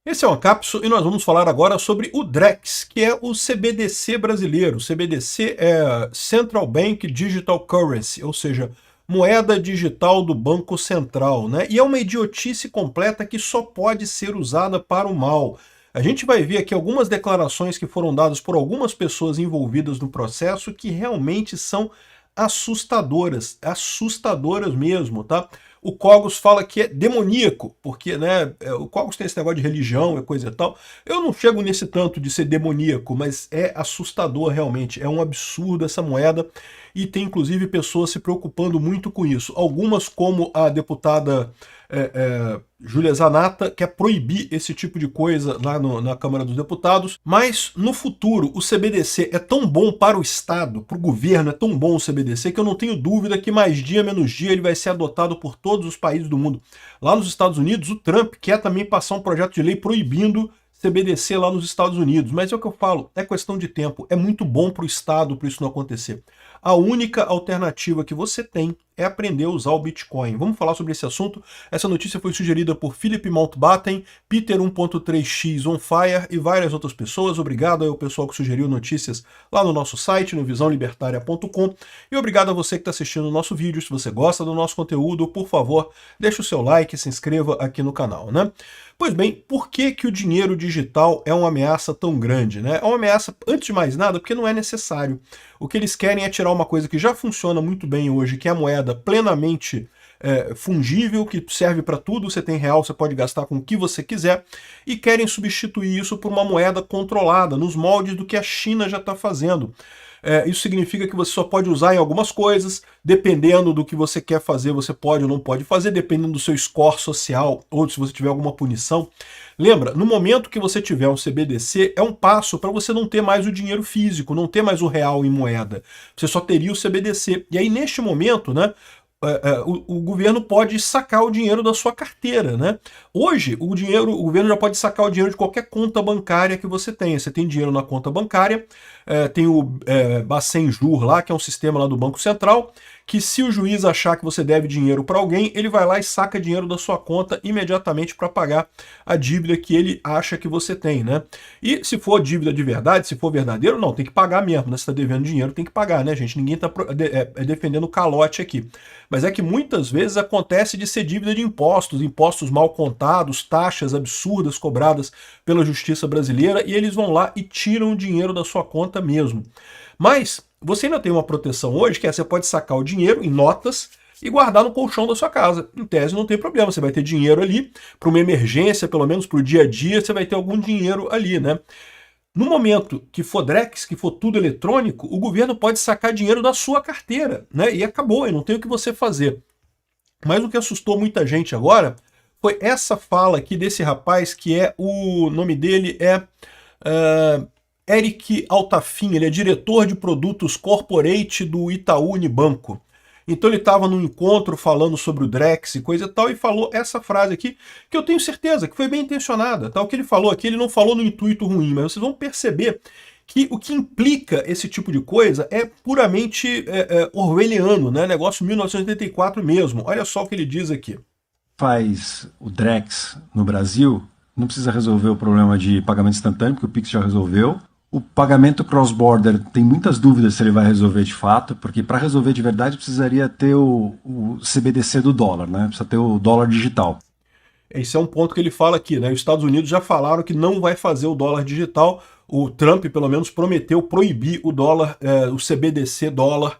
Esse é uma cápsula e nós vamos falar agora sobre o Drex, que é o CBDC brasileiro. O CBDC é Central Bank Digital Currency, ou seja, moeda digital do Banco Central, né? E é uma idiotice completa que só pode ser usada para o mal. A gente vai ver aqui algumas declarações que foram dadas por algumas pessoas envolvidas no processo que realmente são assustadoras mesmo, tá? O Cogos fala que é demoníaco, porque, né, o Cogos tem esse negócio de religião e coisa e tal. Eu não chego nesse tanto de ser demoníaco, mas é assustador realmente, é um absurdo essa moeda, e tem inclusive pessoas se preocupando muito com isso. Algumas, como a deputada Júlia Zanata, quer proibir esse tipo de coisa lá na Câmara dos Deputados, mas no futuro o CBDC é tão bom para o Estado, para o governo, é tão bom o CBDC, que eu não tenho dúvida que mais dia menos dia ele vai ser adotado por todos os países do mundo. Lá nos Estados Unidos, o Trump quer também passar um projeto de lei proibindo CBDC lá nos Estados Unidos, mas é o que eu falo, é questão de tempo, é muito bom para o Estado para isso não acontecer. A única alternativa que você tem é aprender a usar o Bitcoin. Vamos falar sobre esse assunto. Essa notícia foi sugerida por Philip Mountbatten, Peter 1.3x On Fire e várias outras pessoas. Obrigado ao pessoal que sugeriu notícias lá no nosso site, no visãolibertaria.com. E obrigado a você que está assistindo o nosso vídeo. Se você gosta do nosso conteúdo, por favor, deixe o seu like e se inscreva aqui no canal, né? Pois bem, por que o dinheiro digital é uma ameaça tão grande, né? É uma ameaça, antes de mais nada, porque não é necessário. O que eles querem é tirar uma coisa que já funciona muito bem hoje, que é a moeda plenamente fungível, que serve para tudo, você tem real, você pode gastar com o que você quiser, e querem substituir isso por uma moeda controlada, nos moldes do que a China já está fazendo. Isso significa que você só pode usar em algumas coisas, dependendo do que você quer fazer, você pode ou não pode fazer, dependendo do seu score social, ou se você tiver alguma punição. Lembra, no momento que você tiver um CBDC, é um passo para você não ter mais o dinheiro físico, não ter mais o real em moeda. Você só teria o CBDC. E aí, neste momento, né, o governo pode sacar o dinheiro da sua carteira, né? Hoje, o governo já pode sacar o dinheiro de qualquer conta bancária que você tenha. Você tem dinheiro na conta bancária, tem o Bacen Jur lá, que é um sistema lá do Banco Central, que se o juiz achar que você deve dinheiro para alguém, ele vai lá e saca dinheiro da sua conta imediatamente para pagar a dívida que ele acha que você tem, né? E se for dívida de verdade, se for verdadeiro, não, tem que pagar mesmo, né? Se está devendo dinheiro, tem que pagar, né, gente? Ninguém está defendendo calote aqui. Mas é que muitas vezes acontece de ser dívida de impostos, impostos mal contados, taxas absurdas cobradas pela justiça brasileira, e eles vão lá e tiram o dinheiro da sua conta mesmo. Mas você ainda tem uma proteção hoje, que é você pode sacar o dinheiro em notas e guardar no colchão da sua casa. Em tese não tem problema, você vai ter dinheiro ali para uma emergência, pelo menos para o dia a dia, você vai ter algum dinheiro ali, né? No momento que for Drex, que for tudo eletrônico, o governo pode sacar dinheiro da sua carteira, né? E acabou, e não tem o que você fazer. Mas o que assustou muita gente agora foi essa fala aqui desse rapaz, que o nome dele é Eric Altafim, ele é diretor de produtos corporate do Itaú Unibanco. Então ele estava num encontro falando sobre o Drex e coisa e tal, e falou essa frase aqui, que eu tenho certeza que foi bem intencionada. Tá? O que ele falou aqui, ele não falou no intuito ruim, mas vocês vão perceber que o que implica esse tipo de coisa é puramente orwelliano, né? Negócio 1984 mesmo. Olha só o que ele diz aqui. Faz o Drex no Brasil, não precisa resolver o problema de pagamento instantâneo, porque o Pix já resolveu. O pagamento cross-border tem muitas dúvidas se ele vai resolver de fato, porque para resolver de verdade precisaria ter o CBDC do dólar, né? Precisa ter o dólar digital. Esse é um ponto que ele fala aqui, né? Os Estados Unidos já falaram que não vai fazer o dólar digital. O Trump, pelo menos, prometeu proibir o dólar, o CBDC dólar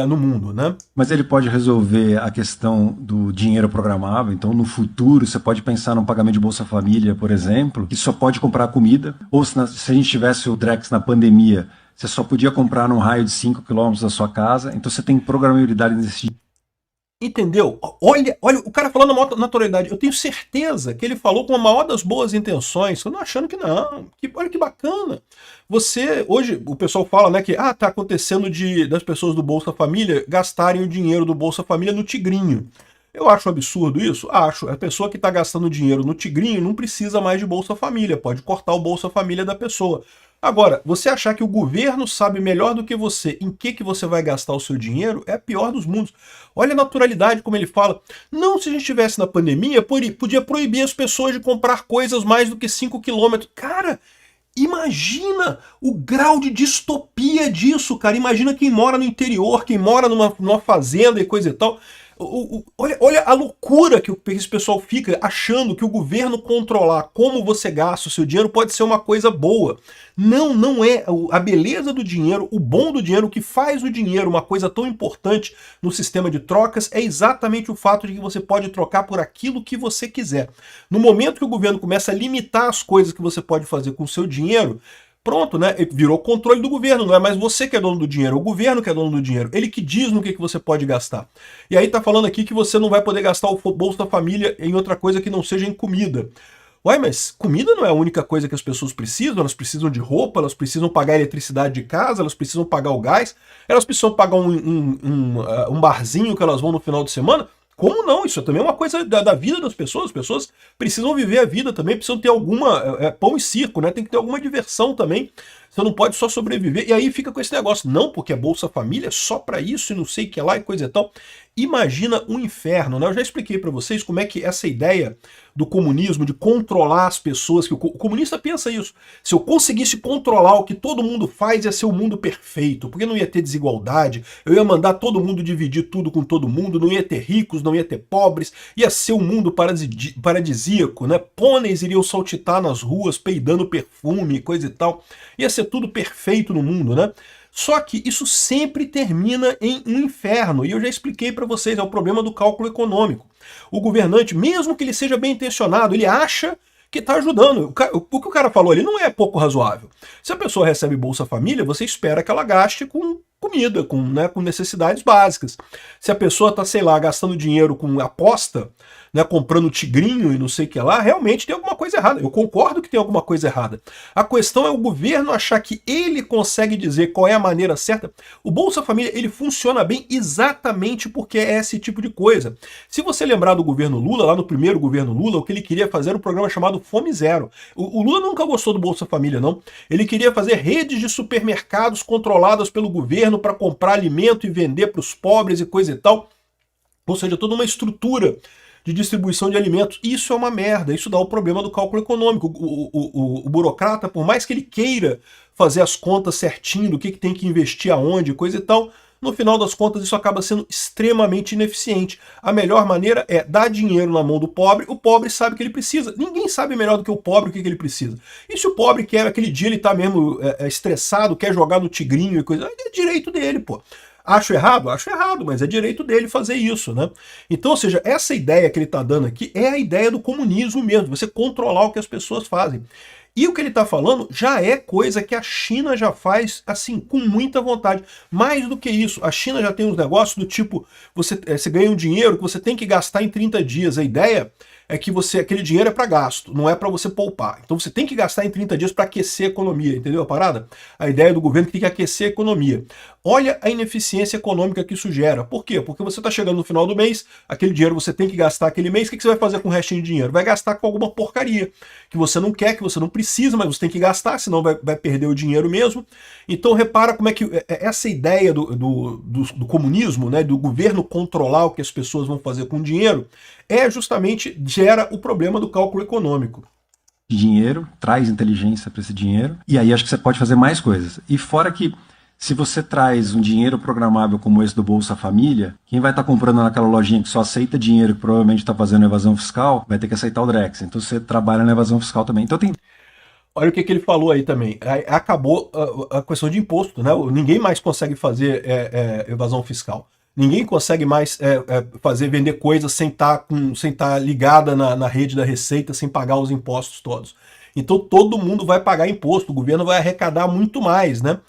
no mundo, né? Mas ele pode resolver a questão do dinheiro programável. Então, no futuro, você pode pensar num pagamento de Bolsa Família, por exemplo, que só pode comprar comida. Ou se a gente tivesse o Drex na pandemia, você só podia comprar num raio de 5 quilômetros da sua casa. Então, você tem programabilidade nesse. Entendeu? Olha, o cara falando na maior naturalidade. Eu tenho certeza que ele falou com a maior das boas intenções. Eu não achando que não. Olha que bacana. Hoje, o pessoal fala, né, que tá acontecendo das pessoas do Bolsa Família gastarem o dinheiro do Bolsa Família no Tigrinho. Eu acho absurdo isso? Acho. A pessoa que está gastando dinheiro no Tigrinho não precisa mais de Bolsa Família, pode cortar o Bolsa Família da pessoa. Agora, você achar que o governo sabe melhor do que você em que você vai gastar o seu dinheiro é a pior dos mundos. Olha a naturalidade como ele fala. Não, se a gente estivesse na pandemia, podia proibir as pessoas de comprar coisas mais do que 5 quilômetros. Cara, imagina o grau de distopia disso, cara. Imagina quem mora no interior, quem mora numa fazenda e coisa e tal. Olha a loucura que esse pessoal fica achando que o governo controlar como você gasta o seu dinheiro pode ser uma coisa boa. Não, não é. A beleza do dinheiro, o bom do dinheiro, o que faz o dinheiro uma coisa tão importante no sistema de trocas é exatamente o fato de que você pode trocar por aquilo que você quiser. No momento que o governo começa a limitar as coisas que você pode fazer com o seu dinheiro, pronto, né? Virou controle do governo, não é mais você que é dono do dinheiro, é o governo que é dono do dinheiro. Ele que diz no que você pode gastar. E aí tá falando aqui que você não vai poder gastar o Bolsa Família em outra coisa que não seja em comida. Ué, mas comida não é a única coisa que as pessoas precisam, elas precisam de roupa, elas precisam pagar a eletricidade de casa, elas precisam pagar o gás, elas precisam pagar um barzinho que elas vão no final de semana. Como não? Isso também é uma coisa da vida das pessoas. As pessoas precisam viver a vida também, precisam ter alguma pão e circo, né? Tem que ter alguma diversão também. Você não pode só sobreviver. E aí fica com esse negócio. Não, porque é Bolsa Família é só para isso e não sei o que lá e coisa e tal. Imagina um inferno, né? Eu já expliquei para vocês como é que essa ideia do comunismo, de controlar as pessoas, que o comunista pensa isso. Se eu conseguisse controlar o que todo mundo faz, ia ser o mundo perfeito, porque não ia ter desigualdade, eu ia mandar todo mundo dividir tudo com todo mundo, não ia ter ricos, não ia ter pobres, ia ser um mundo paradisíaco, né? Pôneis iriam saltitar nas ruas, peidando perfume, coisa e tal. Ia ser tudo perfeito no mundo, né? Só que isso sempre termina em um inferno, e eu já expliquei para vocês, é o problema do cálculo econômico. O governante, mesmo que ele seja bem intencionado, ele acha que está ajudando. O que o cara falou ali não é pouco razoável. Se a pessoa recebe Bolsa Família, você espera que ela gaste com comida, com necessidades básicas. Se a pessoa está, sei lá, gastando dinheiro com aposta, né, comprando tigrinho e não sei o que lá, realmente tem alguma coisa errada. Eu concordo que tem alguma coisa errada. A questão é o governo achar que ele consegue dizer qual é a maneira certa. O Bolsa Família, ele funciona bem exatamente porque é esse tipo de coisa. Se você lembrar do governo Lula, lá no primeiro governo Lula, o que ele queria fazer era um programa chamado Fome Zero. O Lula nunca gostou do Bolsa Família, não. Ele queria fazer redes de supermercados controladas pelo governo para comprar alimento e vender para os pobres e coisa e tal. Ou seja, toda uma estrutura de distribuição de alimentos. Isso é uma merda, isso dá o problema do cálculo econômico. O burocrata, por mais que ele queira fazer as contas certinho do que tem que investir aonde, coisa e tal, no final das contas isso acaba sendo extremamente ineficiente. A melhor maneira é dar dinheiro na mão do pobre, o pobre sabe o que ele precisa. Ninguém sabe melhor do que o pobre o que ele precisa. E se o pobre quer, aquele dia ele tá mesmo estressado, quer jogar no tigrinho e coisa, é direito dele, pô. Acho errado? Acho errado, mas é direito dele fazer isso, né? Então, ou seja, essa ideia que ele está dando aqui é a ideia do comunismo mesmo, você controlar o que as pessoas fazem. E o que ele está falando já é coisa que a China já faz, assim, com muita vontade. Mais do que isso, a China já tem uns negócios do tipo, você ganha um dinheiro que você tem que gastar em 30 dias. A ideia é que aquele dinheiro é para gasto, não é para você poupar. Então você tem que gastar em 30 dias para aquecer a economia, entendeu a parada? A ideia do governo é que tem que aquecer a economia. Olha a ineficiência econômica que isso gera. Por quê? Porque você está chegando no final do mês, aquele dinheiro você tem que gastar aquele mês, o que você vai fazer com o restinho de dinheiro? Vai gastar com alguma porcaria, que você não quer, que você não precisa, mas você tem que gastar, senão vai perder o dinheiro mesmo. Então repara como é que essa ideia do comunismo, né, do governo controlar o que as pessoas vão fazer com o dinheiro, justamente gera o problema do cálculo econômico. Dinheiro, traz inteligência para esse dinheiro, e aí acho que você pode fazer mais coisas. E fora que, se você traz um dinheiro programável como esse do Bolsa Família, quem vai estar comprando naquela lojinha que só aceita dinheiro, que provavelmente está fazendo evasão fiscal, vai ter que aceitar o Drex. Então você trabalha na evasão fiscal também. Então tem... Olha o que ele falou aí também. Acabou a questão de imposto, né? Ninguém mais consegue fazer evasão fiscal. Ninguém consegue mais vender coisas sem estar ligada na rede da Receita, sem pagar os impostos todos. Então todo mundo vai pagar imposto, o governo vai arrecadar muito mais, né?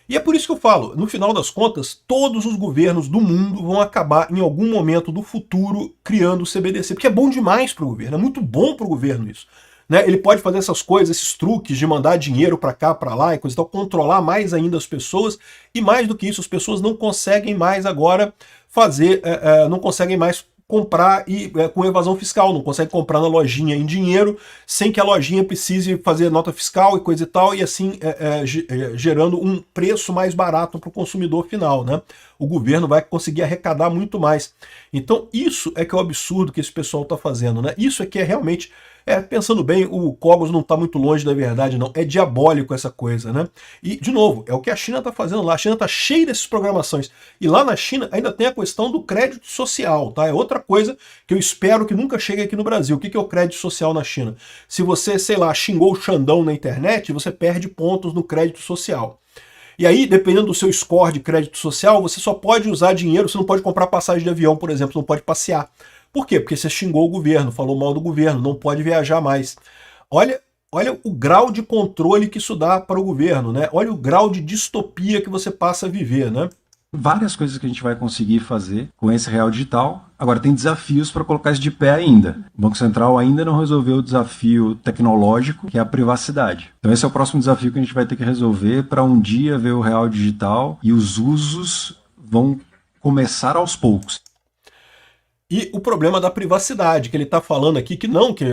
E é por isso que eu falo, no final das contas, todos os governos do mundo vão acabar em algum momento do futuro criando o CBDC, porque é bom demais para o governo, é muito bom para o governo isso. Né, ele pode fazer essas coisas, esses truques de mandar dinheiro para cá, para lá e coisa e tal, controlar mais ainda as pessoas, e mais do que isso, as pessoas não conseguem mais agora fazer, não conseguem mais comprar com evasão fiscal, não consegue comprar na lojinha em dinheiro, sem que a lojinha precise fazer nota fiscal e coisa e tal, e assim gerando um preço mais barato para o consumidor final, né? O governo vai conseguir arrecadar muito mais. Então isso é que é o absurdo que esse pessoal está fazendo, né? Isso é que é realmente... pensando bem, o Cogos não está muito longe da verdade, não. É diabólico essa coisa, né? E, de novo, é o que a China está fazendo lá. A China está cheia dessas programações. E lá na China ainda tem a questão do crédito social, tá? É outra coisa que eu espero que nunca chegue aqui no Brasil. O que é o crédito social na China? Se você, sei lá, xingou o Xandão na internet, você perde pontos no crédito social. E aí, dependendo do seu score de crédito social, você só pode usar dinheiro, você não pode comprar passagem de avião, por exemplo, você não pode passear. Por quê? Porque você xingou o governo, falou mal do governo, não pode viajar mais. Olha o grau de controle que isso dá para o governo, né? Olha o grau de distopia que você passa a viver, né? Várias coisas que a gente vai conseguir fazer com esse real digital. Agora, tem desafios para colocar isso de pé ainda. O Banco Central ainda não resolveu o desafio tecnológico, que é a privacidade. Então esse é o próximo desafio que a gente vai ter que resolver para um dia ver o real digital, e os usos vão começar aos poucos. E o problema da privacidade, que ele está falando aqui, que não, que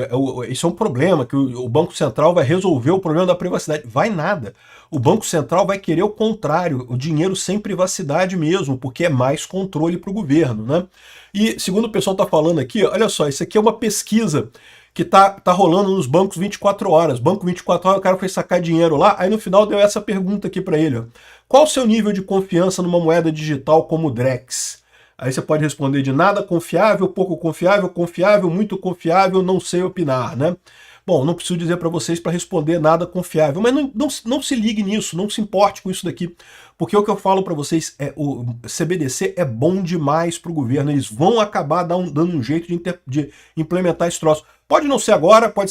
isso é um problema, que o Banco Central vai resolver o problema da privacidade. Vai nada. O Banco Central vai querer o contrário, o dinheiro sem privacidade mesmo, porque é mais controle para o governo, né? E segundo o pessoal está falando aqui, olha só, isso aqui é uma pesquisa que tá rolando nos bancos 24 horas. Banco 24 horas, o cara foi sacar dinheiro lá, aí no final deu essa pergunta aqui para ele, ó. Qual o seu nível de confiança numa moeda digital como o Drex? Aí você pode responder de nada confiável, pouco confiável, confiável, muito confiável, não sei opinar, né? Bom, não preciso dizer para vocês para responder nada confiável, mas não se ligue nisso, não se importe com isso daqui, porque o que eu falo para vocês é o CBDC é bom demais para o governo, eles vão acabar dando um jeito de implementar esse troço. Pode não ser agora, pode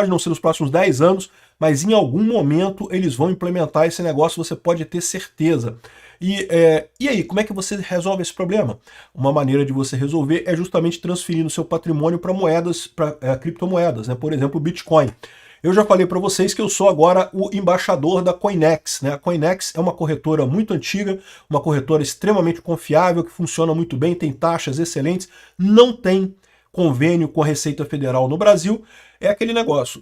não ser nos próximos 10 anos, mas em algum momento eles vão implementar esse negócio, você pode ter certeza. E aí, como é que você resolve esse problema? Uma maneira de você resolver é justamente transferindo seu patrimônio para moedas, para criptomoedas, né? Por exemplo, o Bitcoin. Eu já falei para vocês que eu sou agora o embaixador da Coinex, né? A Coinex é uma corretora muito antiga, uma corretora extremamente confiável, que funciona muito bem, tem taxas excelentes, não tem convênio com a Receita Federal no Brasil. É aquele negócio,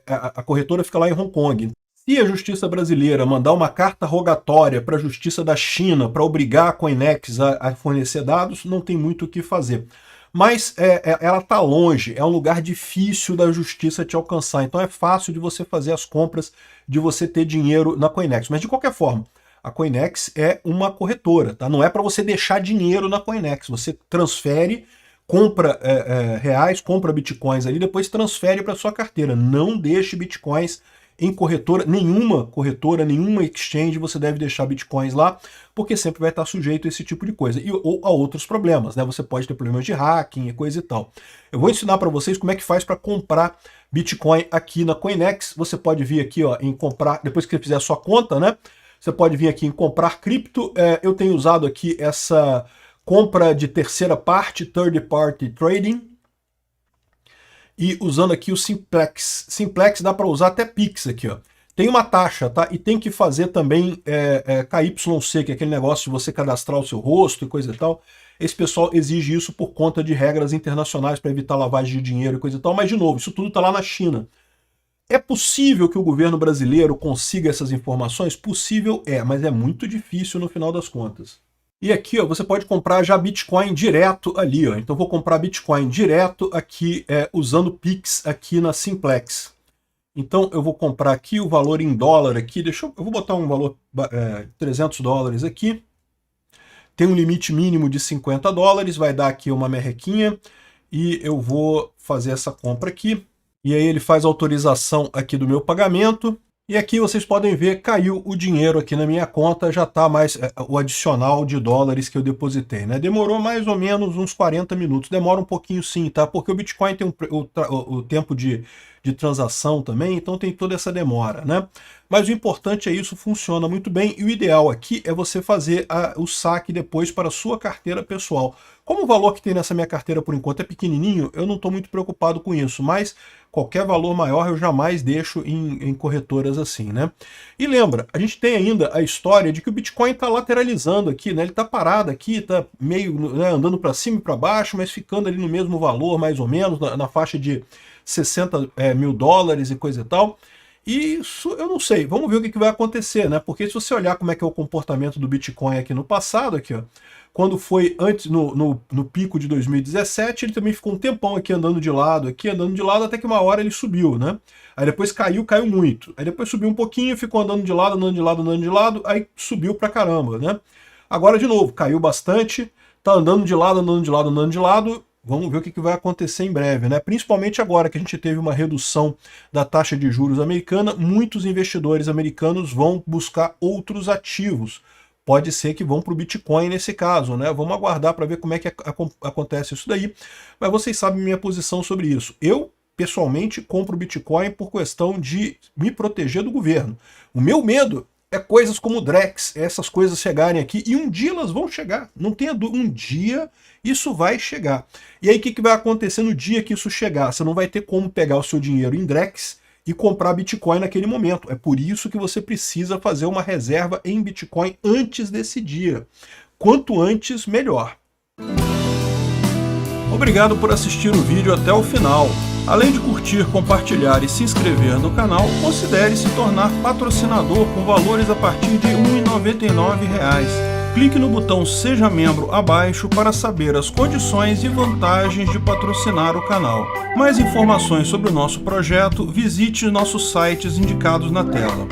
a corretora fica lá em Hong Kong. Se a justiça brasileira mandar uma carta rogatória para a justiça da China para obrigar a Coinex a fornecer dados, não tem muito o que fazer. Mas ela está longe, é um lugar difícil da justiça te alcançar, então é fácil de você fazer as compras, de você ter dinheiro na Coinex. Mas de qualquer forma, a Coinex é uma corretora, tá? Não é para você deixar dinheiro na Coinex, você transfere, compra reais, compra bitcoins ali, depois transfere para sua carteira. Não deixe bitcoins em nenhuma exchange você deve deixar bitcoins lá, porque sempre vai estar sujeito a esse tipo de coisa, ou a outros problemas, né? Você pode ter problemas de hacking e coisa e tal. Eu vou ensinar para vocês como é que faz para comprar Bitcoin aqui na Coinex. Você pode vir aqui, ó, em comprar, depois que você fizer a sua conta, né? Você pode vir aqui em comprar cripto. Eu tenho usado aqui essa compra de terceira parte, third party trading, e usando aqui o Simplex. Simplex dá para usar até Pix aqui, ó. Tem uma taxa, tá? E tem que fazer também KYC, que é aquele negócio de você cadastrar o seu rosto e coisa e tal. Esse pessoal exige isso por conta de regras internacionais para evitar lavagem de dinheiro e coisa e tal. Mas, de novo, isso tudo está lá na China. É possível que o governo brasileiro consiga essas informações? Possível mas é muito difícil no final das contas. E aqui, ó, você pode comprar já Bitcoin direto ali, ó. Então vou comprar Bitcoin direto aqui, usando Pix aqui na Simplex. Então eu vou comprar aqui o valor em dólar aqui, eu vou botar um valor $300 aqui. Tem um limite mínimo de $50, vai dar aqui uma merrequinha, e eu vou fazer essa compra aqui. E aí ele faz a autorização aqui do meu pagamento. E aqui vocês podem ver, caiu o dinheiro aqui na minha conta, já está mais o adicional de dólares que eu depositei, né? Demorou mais ou menos uns 40 minutos, demora um pouquinho sim, tá? Porque o Bitcoin tem o tempo de de transação também, então tem toda essa demora, né? Mas o importante é isso, funciona muito bem, e o ideal aqui é você fazer o saque depois para a sua carteira pessoal. Como o valor que tem nessa minha carteira por enquanto é pequenininho, eu não estou muito preocupado com isso, mas qualquer valor maior eu jamais deixo em corretoras assim, né? E lembra, a gente tem ainda a história de que o Bitcoin está lateralizando aqui, né? Ele está parado aqui, está meio, né, andando para cima e para baixo, mas ficando ali no mesmo valor, mais ou menos, na faixa de 60 mil dólares e coisa e tal. E isso eu não sei, vamos ver o que vai acontecer, né? Porque se você olhar como é que é o comportamento do Bitcoin aqui no passado, aqui, ó, quando foi antes, no pico de 2017, ele também ficou um tempão aqui andando de lado, até que uma hora ele subiu, né? Aí depois caiu muito. Aí depois subiu um pouquinho, ficou andando de lado, aí subiu pra caramba, né? Agora de novo, caiu bastante, tá andando de lado. Vamos ver o que vai acontecer em breve, né? Principalmente agora que a gente teve uma redução da taxa de juros americana, muitos investidores americanos vão buscar outros ativos. Pode ser que vão para o Bitcoin nesse caso, né? Vamos aguardar para ver como é que acontece isso daí. Mas vocês sabem minha posição sobre isso. Eu, pessoalmente, compro Bitcoin por questão de me proteger do governo. O meu medo é coisas como o Drex, essas coisas chegarem aqui, e um dia elas vão chegar. Não tenha dúvida, um dia isso vai chegar. E aí o que vai acontecer no dia que isso chegar? Você não vai ter como pegar o seu dinheiro em Drex e comprar Bitcoin naquele momento. É por isso que você precisa fazer uma reserva em Bitcoin antes desse dia. Quanto antes, melhor. Obrigado por assistir o vídeo até o final. Além de curtir, compartilhar e se inscrever no canal, considere se tornar patrocinador com valores a partir de R$ 1,99. Clique no botão Seja Membro abaixo para saber as condições e vantagens de patrocinar o canal. Mais informações sobre o nosso projeto, visite nossos sites indicados na tela.